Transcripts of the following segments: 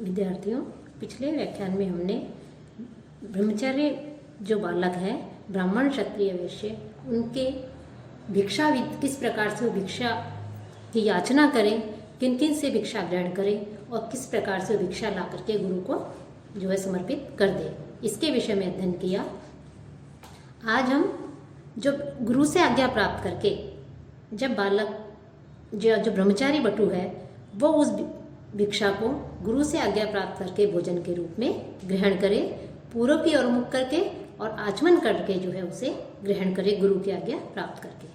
विद्यार्थियों, पिछले व्याख्यान में हमने ब्रह्मचर्य जो बालक है, ब्राह्मण क्षत्रिय वैश्य, उनके भिक्षा किस प्रकार से वो भिक्षा की याचना करें, किन किन से भिक्षा ग्रहण करें और किस प्रकार से भिक्षा ला करके गुरु को जो है समर्पित कर दे, इसके विषय में अध्ययन किया। आज हम जो गुरु से आज्ञा प्राप्त करके जब बालक जो ब्रह्मचारी बटु है वो उस भिक्षा को गुरु से आज्ञा प्राप्त करके भोजन के रूप में ग्रहण करे, पूर्व की ओर मुख करके और आचमन करके जो है उसे ग्रहण करे गुरु की आज्ञा प्राप्त करके।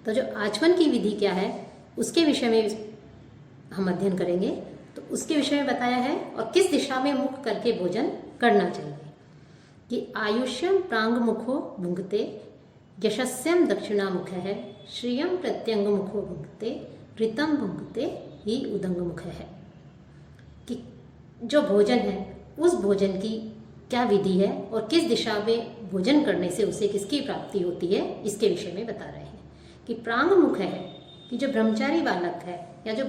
तो जो आचमन की विधि क्या है उसके विषय में हम अध्ययन करेंगे। तो उसके विषय में बताया है और किस दिशा में मुख करके भोजन करना चाहिए कि आयुष्यम प्रांग मुखो भुंगते, यशस्यम दक्षिणामुख है, श्रियम प्रत्यंग मुखो भुंगते, ऋतम भुंगते ही उदंग मुख है। कि जो भोजन है उस भोजन की क्या विधि है और किस दिशा में भोजन करने से उसे किसकी प्राप्ति होती है, इसके विषय में बता रहे हैं। कि प्रांग मुख है कि जो ब्रह्मचारी बालक है या जो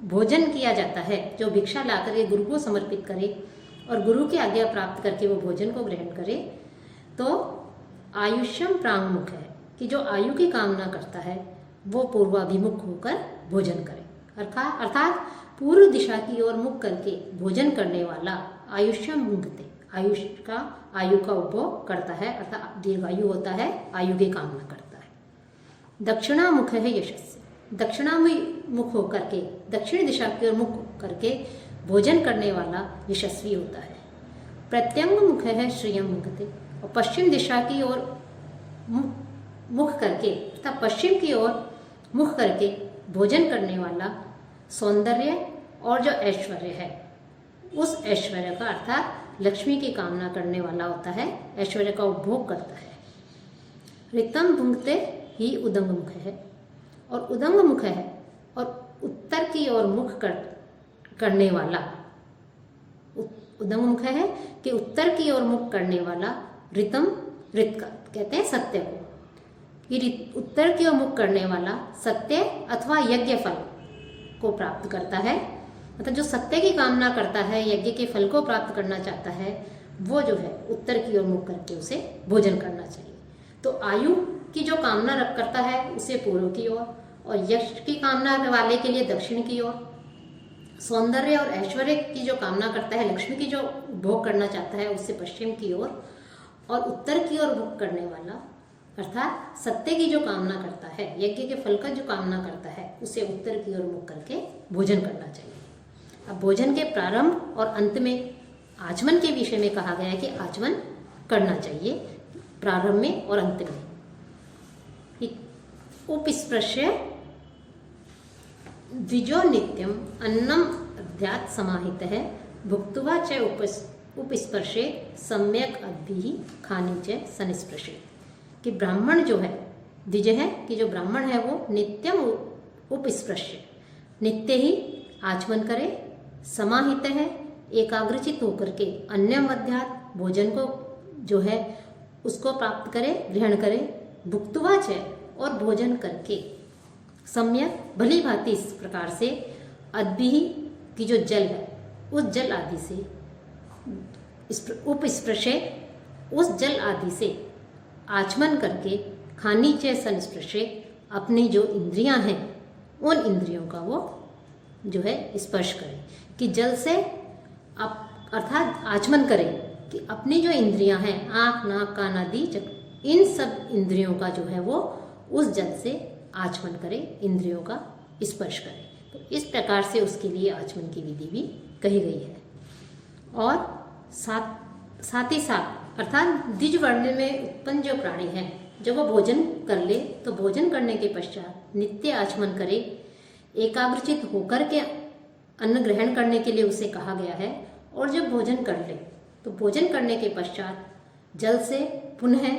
भोजन किया जाता है, जो भिक्षा ला करके गुरु को समर्पित करे और गुरु की आज्ञा प्राप्त करके वो भोजन को ग्रहण करे, तो आयुष्यम प्रांग मुख है कि जो आयु की कामना करता है वो पूर्वाभिमुख होकर भोजन करे, अर्थात पूर्व दिशा की ओर मुख करके भोजन करने वाला आयुष्यम भुंगते, आयु का उपभोग करता है, अर्थात दीर्घायु होता है, आयु की कामना करता है। दक्षिणामुख है यशस्वी, दक्षिणामुख होकर के दक्षिण दिशा की ओर मुख करके भोजन करने वाला यशस्वी होता है। प्रत्यंग मुख है श्रियम भुंगते, और पश्चिम दिशा की ओर मुख करके अर्थात पश्चिम की ओर मुख करके भोजन करने वाला सौंदर्य और जो ऐश्वर्य है उस ऐश्वर्य का अर्थात लक्ष्मी की कामना करने वाला होता है, ऐश्वर्य का उपभोग करता है। ऋतम भुंगते ही उदंग मुख है, और उदंग मुख है और उत्तर की ओर मुख करने वाला, उदंग मुख है कि उत्तर की ओर मुख करने वाला ऋतम, ऋत का कहते हैं सत्य को, कि उत्तर की ओर मुख करने वाला सत्य अथवा यज्ञ फल को प्राप्त करता है। मतलब जो सत्य की कामना करता है, यज्ञ के फल को प्राप्त करना चाहता है, वो जो है उत्तर की ओर मुख करके उसे भोजन करना चाहिए। तो आयु की जो कामना करता है उसे पूर्व की ओर, और यश की कामना वाले के लिए दक्षिण की ओर, सौंदर्य और ऐश्वर्य की जो कामना करता है, लक्ष्मी की जो भोग करना चाहता है उससे पश्चिम की ओर, और उत्तर की ओर भोग करने वाला अर्थात सत्य की जो कामना करता है, यज्ञ के फल का जो कामना करता है, उसे उत्तर की ओर मुख करके भोजन करना चाहिए। अब भोजन के प्रारंभ और अंत में आचमन के विषय में कहा गया है कि आचमन करना चाहिए प्रारंभ में और अंत में। उपस्पृश्य द्विजो नित्यम अन्नम अध्यात् समाहित है, भुक्त्वा च उपस्पर्शे सम्यक अद्भिः खानी च संस्पृशे। कि ब्राह्मण जो है, द्विज है कि जो ब्राह्मण है वो नित्यम उपस्पृश्य, नित्य ही आचमन करे, समाहित है एकाग्रचित होकर के, अन्नम अध्यात् भोजन को जो है उसको प्राप्त करे, ग्रहण करे, भुक्त्वा च और भोजन करके, सम्यक भली भांति इस प्रकार से, अद्भिः की जो जल है उस जल आदि से, उपस्पृशे उस जल आदि से आचमन करके, खानी च संस्पृशे अपनी जो इंद्रियां हैं उन इंद्रियों का वो जो है स्पर्श करे। कि जल से अर्थात आचमन करे कि अपनी जो इंद्रियां हैं, आँख नाक कान आदि, इन सब इंद्रियों का जो है वो उस जल से आचमन करे, इंद्रियों का स्पर्श करे। तो इस प्रकार से उसके लिए आचमन की विधि भी कही गई है। और साथ ही साथ अर्थात द्विज वर्ण में उत्पन्न जो प्राणी है, जब वो भोजन कर ले तो भोजन करने के पश्चात नित्य आचमन करे, एकाग्रचित होकर के अन्न ग्रहण करने के लिए उसे कहा गया है। और जब भोजन कर ले तो भोजन करने के पश्चात जल से पुनः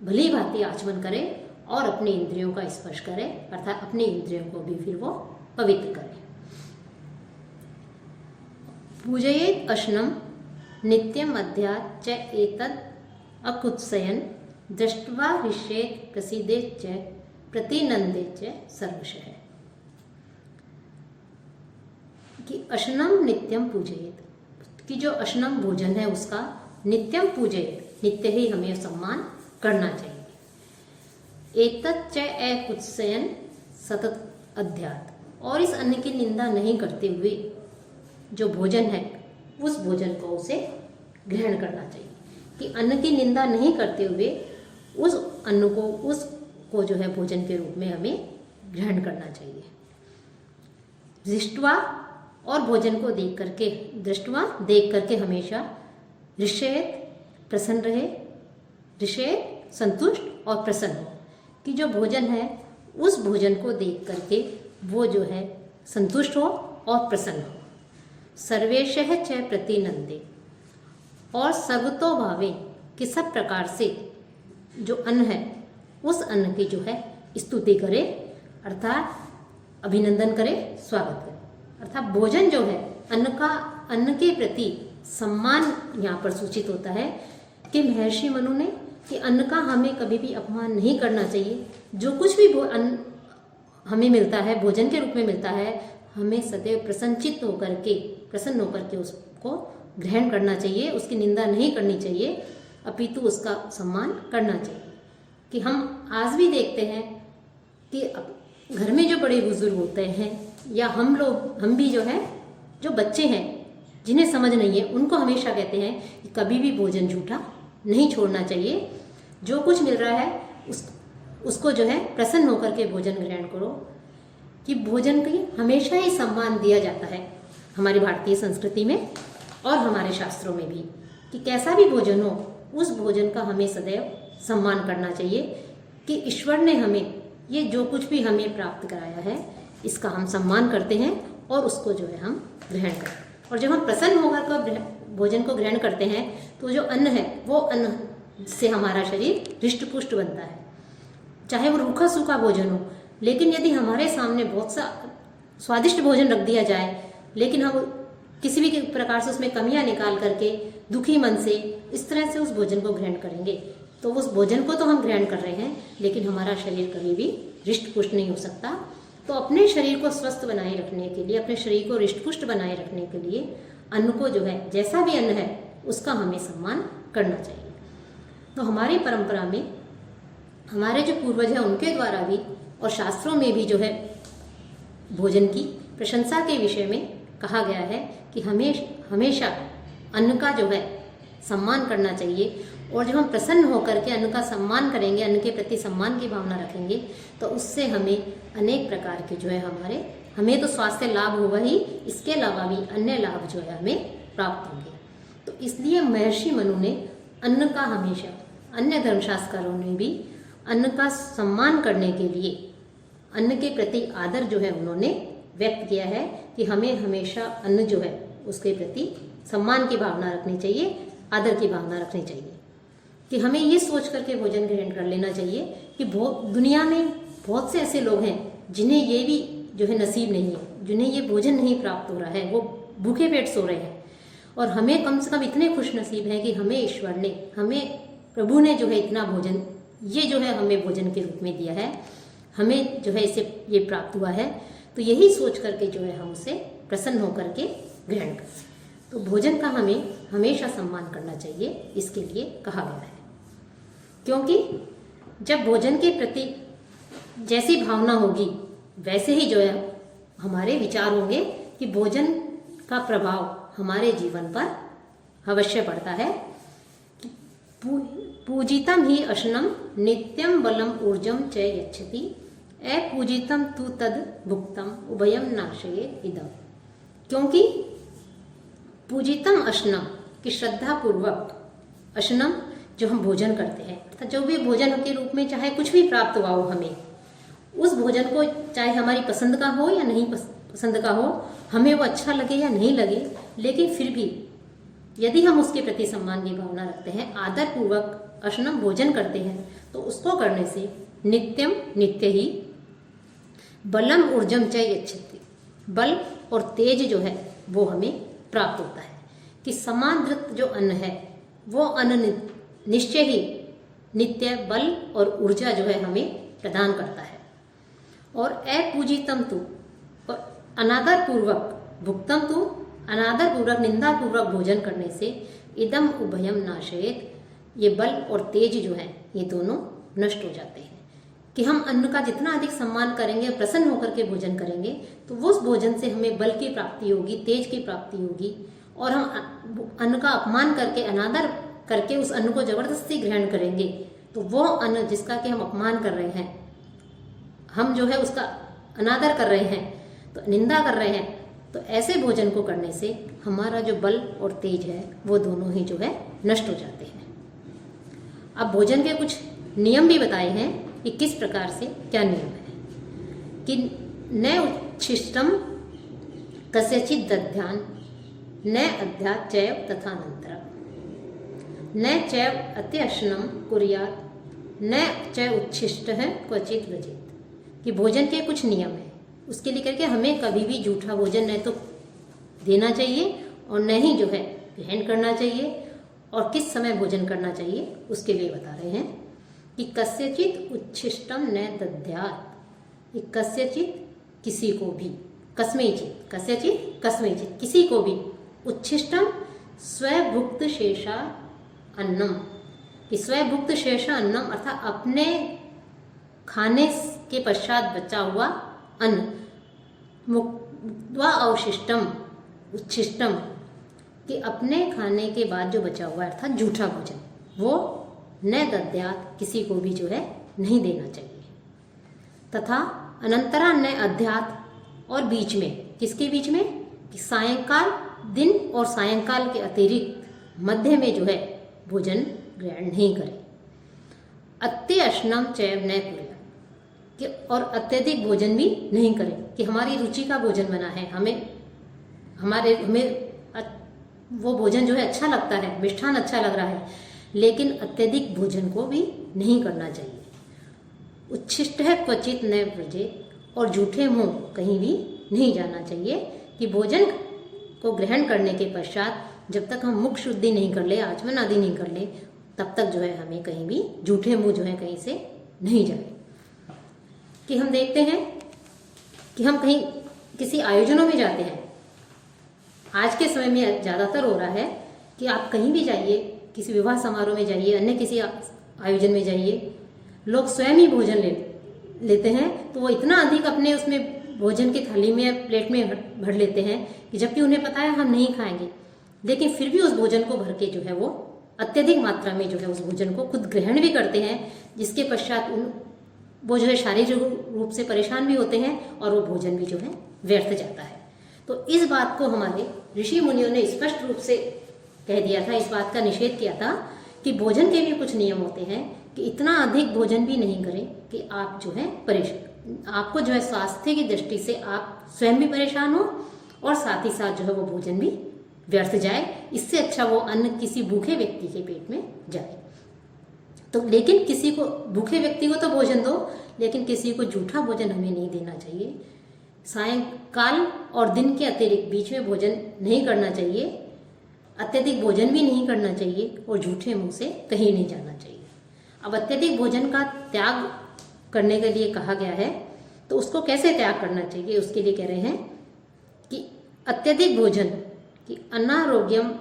भली भांति आचमन करे और अपनी इंद्रियों का स्पर्श करे, अर्थात अपनी इंद्रियों को भी फिर वो पवित्र करे। पूजयेत् अश्नम नित्यम अध्यात् च एतद् अकुत्सयन् दृष्ट्वा हृष्येत् प्रसीदेत् च प्रतिनंदेत् च सर्वशः। कि अशनम नित्यम पूजयेत, कि जो अशनम भोजन है उसका नित्यम पूजयेत, नित्य ही हमें सम्मान करना चाहिए। एतच्च कुत्सयन सतत अध्यात, और इस अन्न की निंदा नहीं करते हुए जो भोजन है उस भोजन को उसे ग्रहण करना चाहिए, कि अन्न की निंदा नहीं करते हुए उस अन्न को उसको जो है भोजन के रूप में हमें ग्रहण करना चाहिए। दृष्टवा, और भोजन को देख करके, दृष्टवा देख करके हमेशा ऋषेत प्रसन्न रहे, ऋषेत संतुष्ट और प्रसन्न हो, कि जो भोजन है उस भोजन को देख करके वो जो है संतुष्ट हो और प्रसन्न हो। सर्वेशः च प्रतिनंदे, और सर्वतो भावे, कि सब प्रकार से जो अन्न है उस अन्न की जो है स्तुति करे, अर्थात अभिनंदन करे, स्वागत करे। अर्थात भोजन जो है अन्न के प्रति सम्मान यहाँ पर सूचित होता है कि महर्षि मनु ने कि अन्न का हमें कभी भी अपमान नहीं करना चाहिए। जो कुछ भी अन्न हमें मिलता है, भोजन के रूप में मिलता है, हमें सदैव प्रसन्न होकर के उसको ग्रहण करना चाहिए, उसकी निंदा नहीं करनी चाहिए, अपितु उसका सम्मान करना चाहिए। कि हम आज भी देखते हैं कि घर में जो बड़े बुजुर्ग होते हैं या हम भी जो है, जो बच्चे हैं जिन्हें समझ नहीं है, उनको हमेशा कहते हैं कि कभी भी भोजन झूठा नहीं छोड़ना चाहिए, जो कुछ मिल रहा है उसको जो है प्रसन्न होकर के भोजन ग्रहण करो। कि भोजन की हमेशा ही सम्मान दिया जाता है हमारी भारतीय संस्कृति में और हमारे शास्त्रों में भी, कि कैसा भी भोजन हो उस भोजन का हमें सदैव सम्मान करना चाहिए, कि ईश्वर ने हमें ये जो कुछ भी हमें प्राप्त कराया है इसका हम सम्मान करते हैं और उसको जो है हम ग्रहण करते हैं। और जब हम प्रसन्न होकर भोजन को ग्रहण करते हैं तो जो अन्न है वो अन्न से हमारा शरीर हृष्ट पुष्ट बनता है, चाहे वो रूखा सूखा भोजन हो। लेकिन यदि हमारे सामने बहुत सा स्वादिष्ट भोजन रख दिया जाए, लेकिन हम किसी भी प्रकार से उसमें कमियां निकाल करके दुखी मन से इस तरह से उस भोजन को ग्रहण करेंगे, तो उस भोजन को तो हम ग्रहण कर रहे हैं लेकिन हमारा शरीर कभी भी हृष्ट पुष्ट नहीं हो सकता। तो अपने शरीर को स्वस्थ बनाए रखने के लिए, अपने शरीर को हृष्ट पुष्ट बनाए रखने के लिए अन्न को जो है, जैसा भी अन्न है उसका हमें सम्मान करना चाहिए। तो हमारी परंपरा में हमारे जो पूर्वज हैं उनके द्वारा भी और शास्त्रों में भी जो है भोजन की प्रशंसा के विषय में कहा गया है कि हमेशा अन्न का जो है सम्मान करना चाहिए। और जब हम प्रसन्न होकर के अन्न का सम्मान करेंगे, अन्न के प्रति सम्मान की भावना रखेंगे, तो उससे हमें अनेक प्रकार के जो है हमें तो स्वास्थ्य लाभ होगा ही, इसके अलावा भी अन्य लाभ जो है हमें प्राप्त होंगे। तो इसलिए महर्षि मनु ने अन्न का हमेशा, अन्य धर्मशास्त्रों ने भी अन्न का सम्मान करने के लिए अन्न के प्रति आदर जो है उन्होंने व्यक्त किया है कि हमें हमेशा अन्न जो है उसके प्रति सम्मान की भावना रखनी चाहिए, आदर की भावना रखनी चाहिए। कि हमें ये सोच करके भोजन ग्रहण कर लेना चाहिए कि दुनिया में बहुत से ऐसे लोग हैं जिन्हें ये भी जो है नसीब नहीं है, जिन्हें ये भोजन नहीं प्राप्त हो रहा है, वो भूखे पेट सो रहे हैं। और हमें कम से कम इतने खुश नसीब हैं कि हमें ईश्वर ने, हमें प्रभु ने जो है इतना भोजन, ये जो है हमें भोजन के रूप में दिया है, हमें जो है इसे ये प्राप्त हुआ है। तो यही सोच करके जो है हम उसे प्रसन्न होकर के ग्रहण करें। तो भोजन का हमें हमेशा सम्मान करना चाहिए, इसके लिए कहा गया है। क्योंकि जब भोजन के प्रति जैसी भावना होगी वैसे ही जो है हमारे विचार होंगे कि भोजन का प्रभाव हमारे जीवन पर अवश्य पड़ता है। पूजितम ही अशनम नित्यम बलम ऊर्जम च यच्छति, अपूजितम तु तद भुक्तम उभयम नाशये इदम। क्योंकि पूजितम अशनम की श्रद्धा पूर्वक, अशनम जो हम भोजन करते हैं, अर्थात जो भी भोजन के रूप में चाहे कुछ भी प्राप्त हुआ हो हमें, उस भोजन को चाहे हमारी पसंद का हो या नहीं पसंद का हो, हमें वो अच्छा लगे या नहीं लगे, लेकिन फिर भी यदि हम उसके प्रति सम्मान की भावना रखते हैं, आदर पूर्वक अशनम भोजन करते हैं, तो उसको करने से नित्यम, नित्य ही, बलम ऊर्जम च यच्छति, बल और तेज जो है वो हमें प्राप्त होता है। कि समाधृत जो अन्न है वो अन्न निश्चय ही नित्य बल और ऊर्जा जो है हमें प्रदान करता है। और अपूजितम तु, अनादर पूर्वक भुक्तम तु अनादर पूर्वक निंदा पूर्वक भोजन करने से इदम उभयम नाशयेत, ये बल और तेज जो है ये दोनों नष्ट हो जाते हैं। कि हम अन्न का जितना अधिक सम्मान करेंगे, प्रसन्न होकर के भोजन करेंगे, तो वो उस भोजन से हमें बल की प्राप्ति होगी, तेज की प्राप्ति होगी। और हम अन्न का अपमान करके, अनादर करके उस अन्न को जबरदस्ती ग्रहण करेंगे, तो वो अन्न जिसका कि हम अपमान कर रहे हैं, हम जो है उसका अनादर कर रहे हैं, तो निंदा कर रहे हैं, तो ऐसे भोजन को करने से हमारा जो बल और तेज है वो दोनों ही जो है नष्ट हो जाते हैं। अब भोजन के कुछ नियम भी बताए हैं कि किस प्रकार से क्या नियम है। कि न उच्छिष्टम कस्यचित् दध्यान न अध्यात् चैव तथानन्तरम्, न चैव अत्यशनं कुर्यात् न च उच्छिष्टः क्वचित् व्रजेत्। कि भोजन के कुछ नियम हैं, उसके लिए करके हमें कभी भी जूठा भोजन न तो देना चाहिए और न ही जो है ग्रहण करना चाहिए, और किस समय भोजन करना चाहिए उसके लिए बता रहे हैं। कि कस्यचित् उच्छिष्टम न दद्यात्, कस्यचित् किसी को भी, कस्मैचित् कस्यचित् कस्मैचित् किसी को भी, उच्छिष्टम स्वभुक्त शेषा अन्नम, कि स्वभुक्त शेषा अन्नम अर्थात अपने खाने के पश्चात बचा हुआ अन्न, मुक्त्वा अवशिष्टम उच्छिष्टम, कि अपने खाने के बाद जो बचा हुआ अर्थात जूठा भोजन, वो न दद्यात् किसी को भी जो है नहीं देना चाहिए। तथा अनंतरा न अध्यात्, और बीच में, किसके बीच में, कि सायंकाल, दिन और सायंकाल के अतिरिक्त मध्य में जो है भोजन ग्रहण नहीं करें। अत्यशनम चैव न कुर्यात्, कि और अत्यधिक भोजन भी नहीं करें। कि हमारी रुचि का भोजन बना है, हमें वो भोजन जो है अच्छा लगता है, मिष्ठान अच्छा लग रहा है, लेकिन अत्यधिक भोजन को भी नहीं करना चाहिए। उच्छिष्ट है क्वचित न व्रजेत्, और झूठे मुंह कहीं भी नहीं जाना चाहिए। कि भोजन को ग्रहण करने के पश्चात जब तक हम मुख शुद्धि नहीं कर ले, आचमन आदि नहीं कर ले, तब तक जो है हमें कहीं भी झूठे मुंह जो है कहीं से नहीं जाए। कि हम देखते हैं कि हम कहीं किसी आयोजनों में जाते हैं, आज के समय में ज़्यादातर हो रहा है कि आप कहीं भी जाइए, किसी विवाह समारोह में जाइए, अन्य किसी आयोजन में जाइए, लोग स्वयं ही भोजन लेते हैं, तो वो इतना अधिक अपने उसमें भोजन की थाली में, प्लेट में भर लेते हैं कि जबकि उन्हें पता है हम नहीं खाएंगे, लेकिन फिर भी उस भोजन को भर के जो है वो अत्यधिक मात्रा में जो है उस भोजन को खुद ग्रहण भी करते हैं, जिसके पश्चात वो जो है शारीरिक रूप से परेशान भी होते हैं और वो भोजन भी जो है व्यर्थ जाता है। तो इस बात को हमारे ऋषि मुनियों ने स्पष्ट रूप से कह दिया था, इस बात का निषेध किया था कि भोजन के भी कुछ नियम होते हैं, कि इतना अधिक भोजन भी नहीं करें कि आप जो है परेशान, आपको जो है स्वास्थ्य की दृष्टि से आप स्वयं भी परेशान हो और साथ ही साथ जो है वो भोजन भी व्यर्थ जाए। इससे अच्छा वो अन्न किसी भूखे व्यक्ति के पेट में जाए। तो लेकिन किसी को, भूखे व्यक्ति को तो भोजन दो, लेकिन किसी को झूठा भोजन हमें नहीं देना चाहिए। सायंकाल और दिन के अतिरिक्त बीच में भोजन नहीं करना चाहिए, अत्यधिक भोजन भी नहीं करना चाहिए और झूठे मुंह से कहीं नहीं जाना चाहिए। अब अत्यधिक भोजन का त्याग करने के लिए कहा गया है, तो उसको कैसे त्याग करना चाहिए, उसके लिए कह रहे हैं कि अत्यधिक भोजन कि अनारोग्यम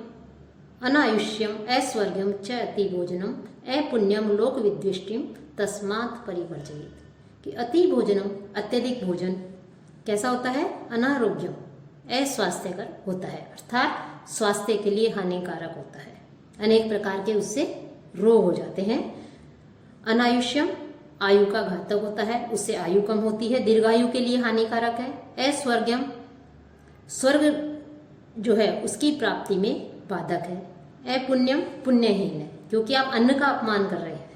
अनायुष्यम ऐश्वर्यम च अति भोजनम अपुण्यम लोक विद्वेष्टिम तस्मात् परिवर्जयेत्। कि अति भोजनम, अत्यधिक भोजन कैसा होता है, अनारोग्यम, अस्वास्थ्यकर होता है, अर्थात स्वास्थ्य के लिए हानिकारक होता है, अनेक प्रकार के उससे रोग हो जाते हैं। अनायुष्यम, आयु का घातक होता है, उससे आयु कम होती है, दीर्घायु के लिए हानिकारक है। अस्वर्गम, स्वर्ग जो है उसकी प्राप्ति में बाधक है। अपुण्यम, पुण्यहीन है, क्योंकि आप अन्न का अपमान कर रहे हैं।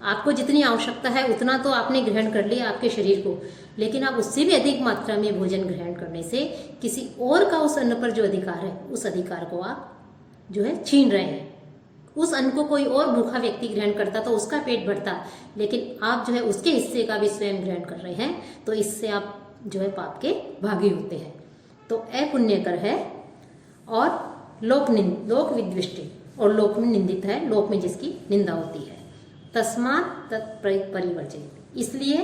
आपको जितनी आवश्यकता है उतना तो आपने ग्रहण कर लिया आपके शरीर को, लेकिन आप उससे भी अधिक मात्रा में भोजन ग्रहण करने से किसी और का उस अन्न पर जो अधिकार है, उस अधिकार को आप जो है छीन रहे हैं। उस अन्न को कोई और भूखा व्यक्ति ग्रहण करता तो उसका पेट भरता, लेकिन आप जो है उसके हिस्से का भी स्वयं ग्रहण कर रहे हैं, तो इससे आप जो है पाप के भागी होते हैं। तो अपुण्यकर है और लोक विद्वेष्टि, और लोक में निंदित है, लोक में जिसकी निंदा होती है। तस्मात् तत्परिवर्जयेत्, इसलिए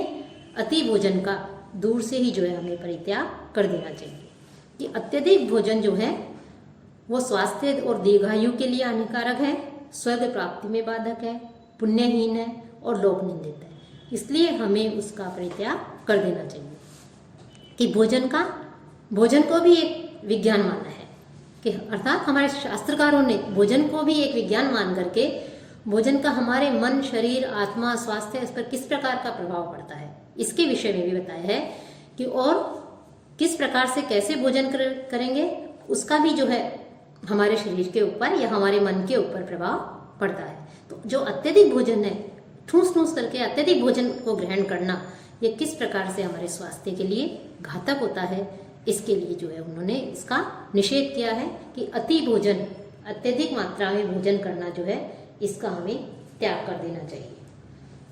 अति भोजन का दूर से ही जो है हमें परित्याग कर देना चाहिए। कि अत्यधिक भोजन जो है वो स्वास्थ्य और दीर्घायु के लिए हानिकारक है, स्वर्ग प्राप्ति में बाधक है, पुण्यहीन है और लोक निंदित है। इसलिए हमें उसका परित्याग कर देना चाहिए। कि भोजन को भी एक विज्ञान माना है, कि अर्थात हमारे शास्त्रकारों ने भोजन को भी एक विज्ञान मान करके भोजन का हमारे मन, शरीर, आत्मा, स्वास्थ्य, इस पर किस प्रकार का प्रभाव पड़ता है इसके विषय में भी बताया है कि और किस प्रकार से कैसे भोजन करेंगे उसका भी जो है हमारे शरीर के ऊपर या हमारे मन के ऊपर प्रभाव पड़ता है। तो जो अत्यधिक भोजन है, ठूस ठूस करके अत्यधिक भोजन को ग्रहण करना, ये किस प्रकार से हमारे स्वास्थ्य के लिए घातक होता है, इसके लिए जो है उन्होंने इसका निषेध किया है कि अति भोजन, अत्यधिक मात्रा में भोजन करना जो है इसका हमें त्याग कर देना चाहिए।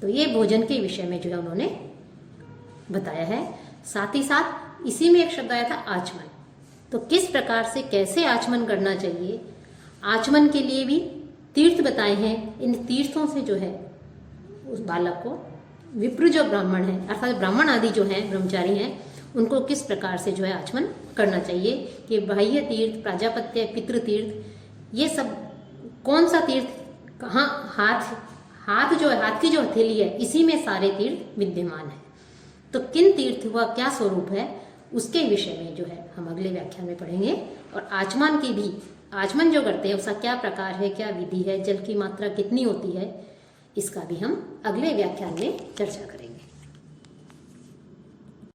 तो ये भोजन के विषय में जो है उन्होंने बताया है। साथ ही साथ इसी में एक शब्द आया था आचमन। तो किस प्रकार से कैसे आचमन करना चाहिए, आचमन के लिए भी तीर्थ बताए हैं। इन तीर्थों से जो है उस बालक को विप्र जो ब्राह्मण है अर्थात ब्राह्मण आदि जो हैं ब्रह्मचारी हैं उनको किस प्रकार से जो है आचमन करना चाहिए कि बाह्य तीर्थ, प्राजापत्य, पितृ तीर्थ, ये सब कौन सा तीर्थ कहाँ, हाथ जो है, हाथ की जो हथेली है इसी में सारे तीर्थ विद्यमान है। तो किन तीर्थ हुआ क्या स्वरूप है उसके विषय में जो है हम अगले व्याख्यान में पढ़ेंगे। और आचमन की भी, आचमन जो करते हैं उसका क्या प्रकार है, क्या विधि है, जल की मात्रा कितनी होती है, इसका भी हम अगले व्याख्यान में चर्चा करेंगे।